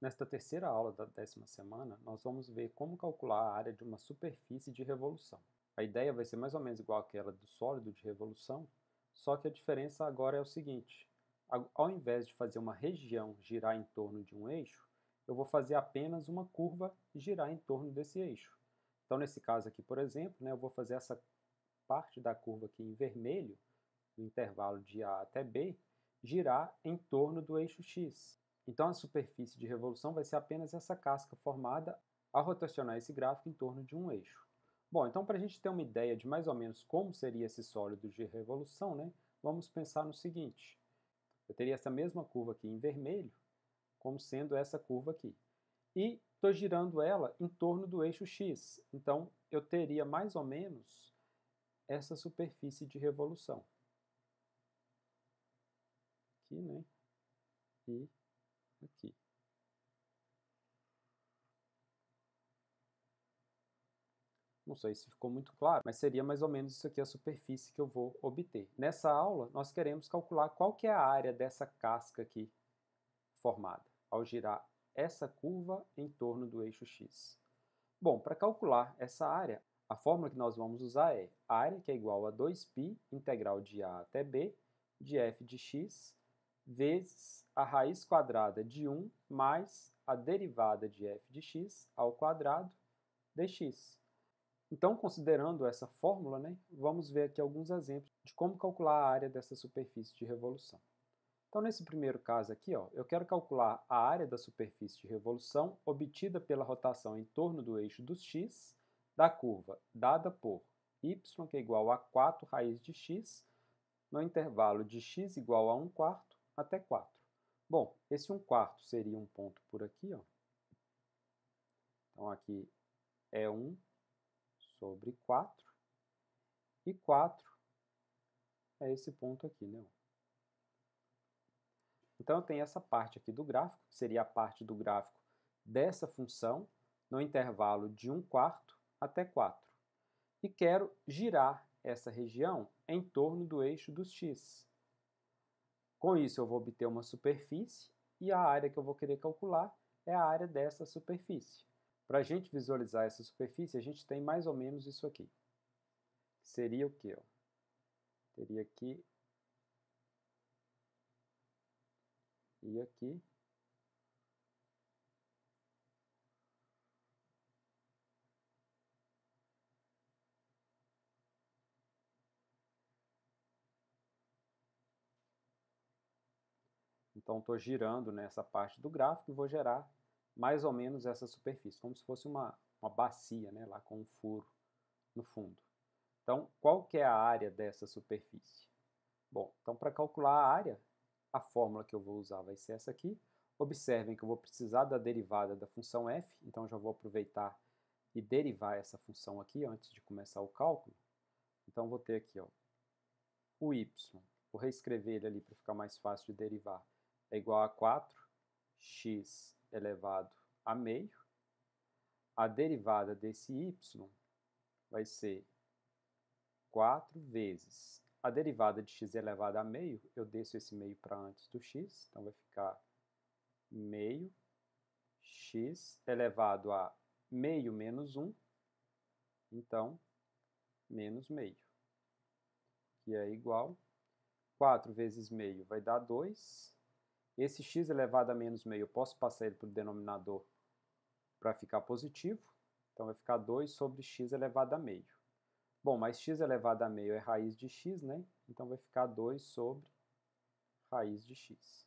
Nesta terceira aula da 10ª semana, nós vamos ver como calcular a área de uma superfície de revolução. A ideia vai ser mais ou menos igual àquela do sólido de revolução, só que a diferença agora é o seguinte: ao invés de fazer uma região girar em torno de um eixo, eu vou fazer apenas uma curva girar em torno desse eixo. Então, nesse caso aqui, por exemplo, eu vou fazer essa parte da curva aqui em vermelho, no intervalo de A até B, girar em torno do eixo X. Então, a superfície de revolução vai ser apenas essa casca formada ao rotacionar esse gráfico em torno de um eixo. Bom, então para a gente ter uma ideia de mais ou menos como seria esse sólido de revolução, vamos pensar no seguinte. Eu teria essa mesma curva aqui em vermelho, como sendo essa curva aqui. E estou girando ela em torno do eixo X. Então, eu teria mais ou menos essa superfície de revolução. Aqui, E aqui. Não sei se ficou muito claro, mas seria mais ou menos isso aqui a superfície que eu vou obter. Nessa aula, nós queremos calcular qual que é a área dessa casca aqui formada, ao girar essa curva em torno do eixo X. Bom, para calcular essa área, a fórmula que nós vamos usar é área, que é igual a 2π integral de A até B, de f de x, vezes a raiz quadrada de 1 mais a derivada de f de x ao quadrado dx. Então, considerando essa fórmula, vamos ver aqui alguns exemplos de como calcular a área dessa superfície de revolução. Então, nesse primeiro caso aqui, eu quero calcular a área da superfície de revolução obtida pela rotação em torno do eixo dos x da curva dada por y, que é igual a 4 raiz de x, no intervalo de x igual a 1/4 até 4. Bom, esse 1/4 seria um ponto por aqui. Então, aqui é 1 sobre 4, e 4 é esse ponto aqui, Então, eu tenho essa parte aqui do gráfico, que seria a parte do gráfico dessa função, no intervalo de 1/4 até 4. E quero girar essa região em torno do eixo dos x. Com isso, eu vou obter uma superfície, e a área que eu vou querer calcular é a área dessa superfície. Para a gente visualizar essa superfície, a gente tem mais ou menos isso aqui. Seria o quê? Teria aqui e aqui. Então, estou girando nessa parte do gráfico e vou gerar mais ou menos essa superfície, como se fosse uma bacia, lá com um furo no fundo. Então, qual que é a área dessa superfície? Bom, então para calcular a área, a fórmula que eu vou usar vai ser essa aqui. Observem que eu vou precisar da derivada da função f, então já vou aproveitar e derivar essa função aqui antes de começar o cálculo. Então, vou ter aqui o y, vou reescrever ele ali para ficar mais fácil de derivar, é igual a 4x elevado a meio. A derivada desse y vai ser 4 vezes a derivada de x elevado a meio, eu desço esse meio para antes do x, então vai ficar meio x elevado a meio menos 1, então menos meio, que é igual 4 vezes meio vai dar 2. Esse x elevado a menos meio, eu posso passar ele para o denominador para ficar positivo, então vai ficar 2 sobre x elevado a meio. Bom, mas x elevado a meio é raiz de x, Então vai ficar 2 sobre raiz de x.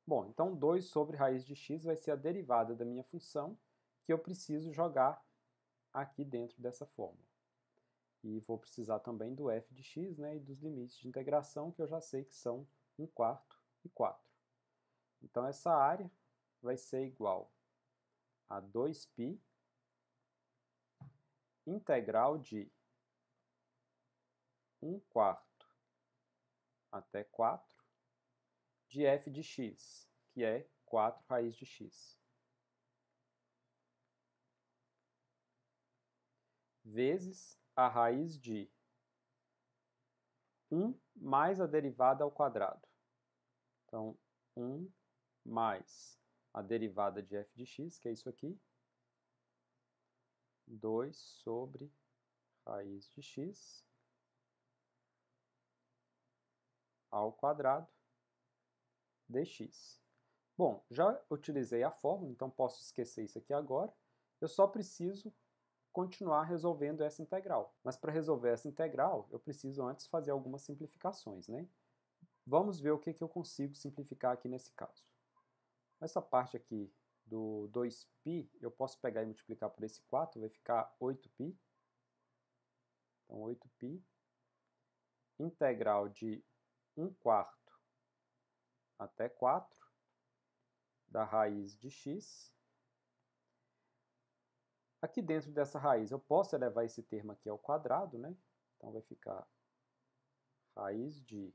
Bom, então 2 sobre raiz de x vai ser a derivada da minha função, que eu preciso jogar aqui dentro dessa fórmula. E vou precisar também do f de x, e dos limites de integração, que eu já sei que são 1/4 e 4. Então, essa área vai ser igual a 2π integral de 1/4 até 4 de f de x, que é 4 raiz de x, vezes a raiz de 1 mais a derivada ao quadrado. Então, 1 mais a derivada de f de x, que é isso aqui, 2 sobre raiz de x ao quadrado dx. Bom, já utilizei a fórmula, então posso esquecer isso aqui agora. Eu só preciso continuar resolvendo essa integral. Mas para resolver essa integral, eu preciso antes fazer algumas simplificações, né? Vamos ver o que eu consigo simplificar aqui nesse caso. Essa parte aqui do 2π, eu posso pegar e multiplicar por esse 4, vai ficar 8π. Então, 8π, integral de 1/4 até 4 da raiz de x. Aqui dentro dessa raiz eu posso elevar esse termo aqui ao quadrado, né? Então vai ficar raiz de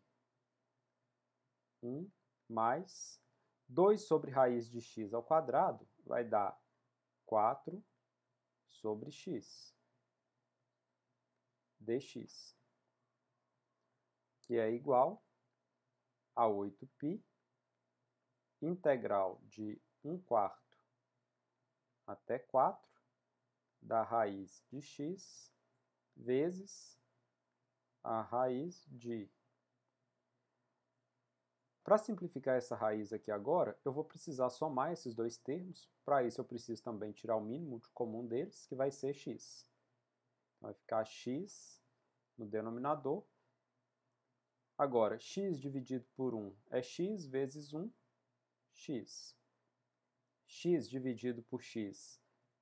1 mais 2 sobre raiz de x ao quadrado vai dar 4 sobre x dx, que é igual a 8π, integral de 1/4 até 4 da raiz de x vezes a raiz de... Para simplificar essa raiz aqui agora, eu vou precisar somar esses dois termos. Para isso eu preciso também tirar o mínimo comum deles, que vai ser x. Então, vai ficar x no denominador. Agora, x dividido por 1 é x vezes 1, x. X dividido por x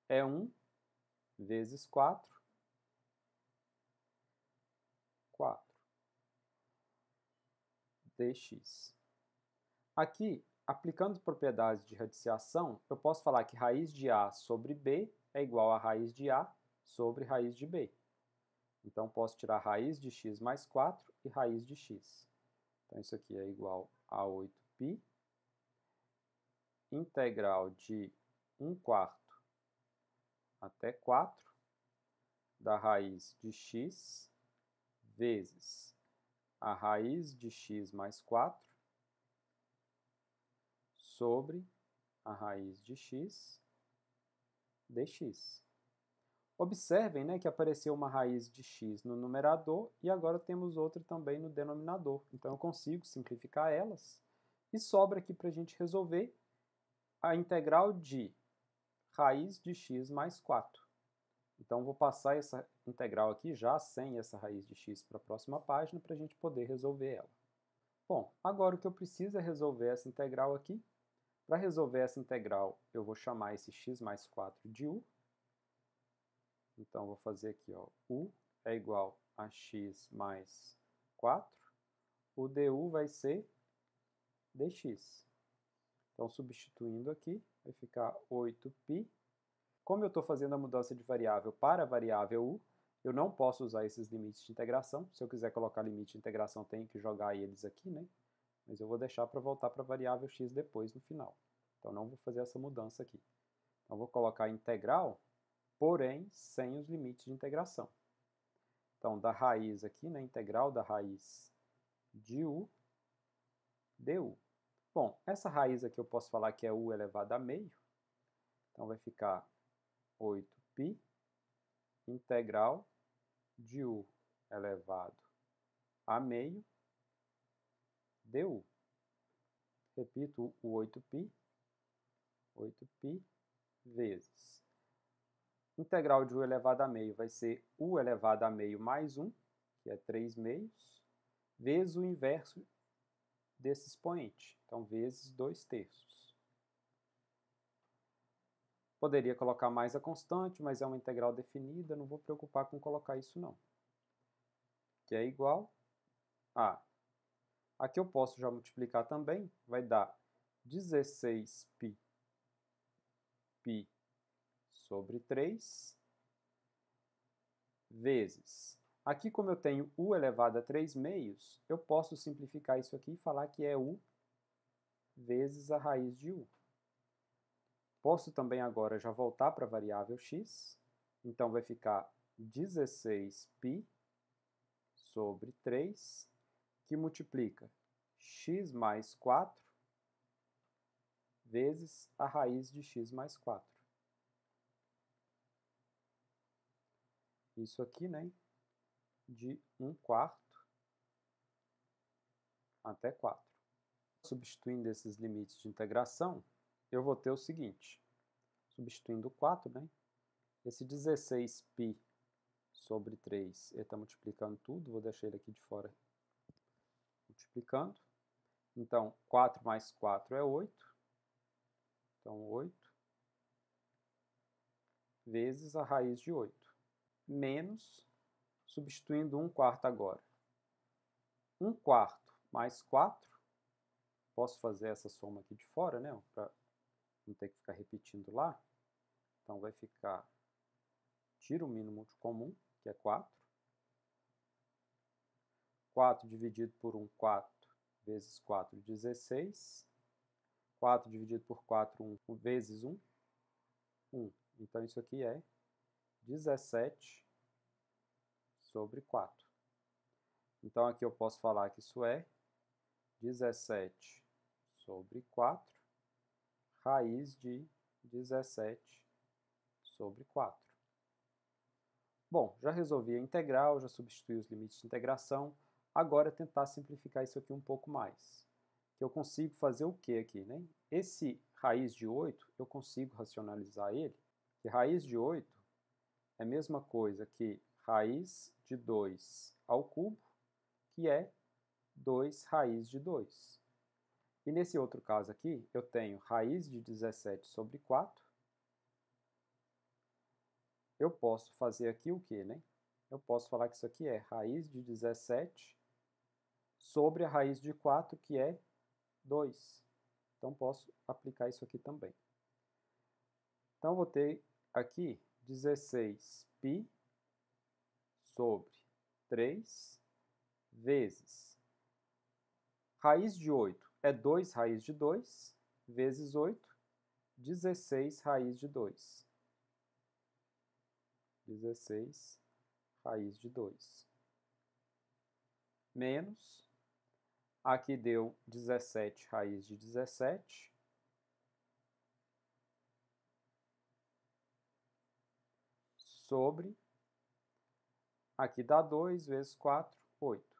é 1 vezes 4, 4 dx. Aqui, aplicando propriedades de radiciação, eu posso falar que raiz de A sobre B é igual a raiz de A sobre raiz de B. Então, posso tirar raiz de x mais 4 e raiz de x. Então, isso aqui é igual a 8π, integral de 1/4 até 4 da raiz de x vezes a raiz de x mais 4 sobre a raiz de x dx. Observem, né, que apareceu uma raiz de x no numerador e agora temos outra também no denominador. Então eu consigo simplificar elas e sobra aqui para a gente resolver a integral de raiz de x mais 4. Então vou passar essa integral aqui já sem essa raiz de x para a próxima página para a gente poder resolver ela. Bom, agora o que eu preciso é resolver essa integral aqui. Para resolver essa integral, eu vou chamar esse x mais 4 de u. Então, vou fazer aqui, ó, u é igual a x mais 4. O du vai ser dx. Então, substituindo aqui, vai ficar 8π. Como eu estou fazendo a mudança de variável para a variável u, eu não posso usar esses limites de integração. Se eu quiser colocar limite de integração, tenho que jogar eles aqui, né? Mas eu vou deixar para voltar para a variável x depois, no final. Então, não vou fazer essa mudança aqui. Então, vou colocar integral, porém, sem os limites de integração. Então, da raiz aqui, né, integral da raiz de u, du. Bom, essa raiz aqui eu posso falar que é u elevado a meio. Então, vai ficar 8π, integral de u elevado a meio, du. Repito o 8π vezes. Integral de u elevado a meio vai ser u elevado a meio mais 1, que é 3 meios, vezes o inverso desse expoente, então vezes 2/3. Poderia colocar mais a constante, mas é uma integral definida, não vou preocupar com colocar isso não. Que é igual a... Aqui eu posso já multiplicar também, vai dar 16π sobre 3 vezes... Aqui, como eu tenho u elevado a 3 meios, eu posso simplificar isso aqui e falar que é u vezes a raiz de u. Posso também agora já voltar para a variável x, então vai ficar 16π sobre 3, que multiplica x mais 4 vezes a raiz de x mais 4. Isso aqui, né, de 1/4 até 4. Substituindo esses limites de integração, eu vou ter o seguinte, substituindo 4, né, esse 16π sobre 3, ele está multiplicando tudo, vou deixar ele aqui de fora multiplicando. Então, 4 mais 4 é 8. Então, 8 vezes a raiz de 8. Menos, substituindo 1/4 agora. 1/4 mais 4, posso fazer essa soma aqui de fora, né, para não ter que ficar repetindo lá. Então, vai ficar, tira o mínimo comum, que é 4. 4 dividido por 1, 4, vezes 4, 16. 4 dividido por 4, 1, vezes 1, 1. Então, isso aqui é 17 sobre 4. Então, aqui eu posso falar que isso é 17 sobre 4, raiz de 17 sobre 4. Bom, já resolvi a integral, já substituí os limites de integração. Agora é tentar simplificar isso aqui um pouco mais. Que eu consigo fazer o que aqui, né? Esse raiz de 8, eu consigo racionalizar ele. Que raiz de 8 é a mesma coisa que raiz de 2 ao cubo, que é 2 raiz de 2. E nesse outro caso aqui, eu tenho raiz de 17 sobre 4. Eu posso fazer aqui o quê, né? Eu posso falar que isso aqui é raiz de 17 sobre a raiz de 4, que é 2. Então, posso aplicar isso aqui também. Então, vou ter aqui 16π sobre 3 vezes raiz de 8 é 2 raiz de 2, vezes 8, 16 raiz de 2. 16 raiz de 2. Menos, aqui deu 17 raiz de 17. Sobre, aqui dá 2 vezes 4, 8.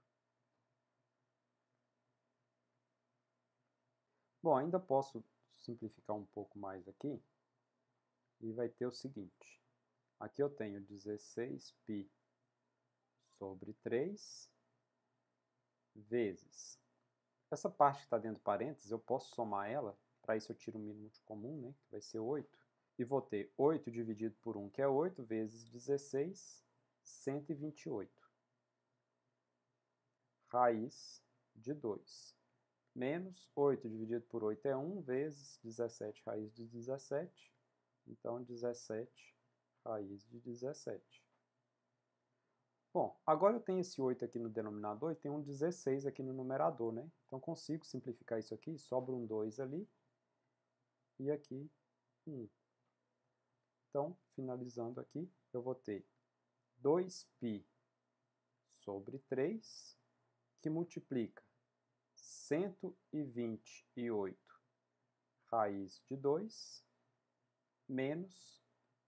Bom, ainda posso simplificar um pouco mais aqui, e vai ter o seguinte. Aqui eu tenho 16π sobre 3 vezes. Essa parte que está dentro de parênteses, eu posso somar ela, para isso eu tiro o mínimo comum, né, que vai ser 8. E vou ter 8 dividido por 1, que é 8, vezes 16, 128. Raiz de 2. Menos 8 dividido por 8 é 1, vezes 17 raiz de 17. Então, 17 raiz de 17. Bom, agora eu tenho esse 8 aqui no denominador e tenho um 16 aqui no numerador, né? Então, consigo simplificar isso aqui, sobra um 2 ali e aqui 1. Então, finalizando aqui, eu vou ter 2π sobre 3, que multiplica 128 raiz de 2, menos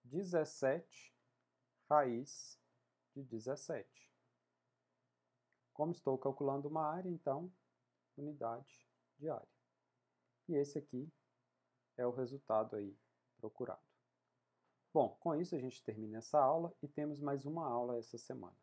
17 raiz de 17. Como estou calculando uma área, então, unidade de área. E esse aqui é o resultado aí procurado. Bom, com isso a gente termina essa aula e temos mais uma aula essa semana.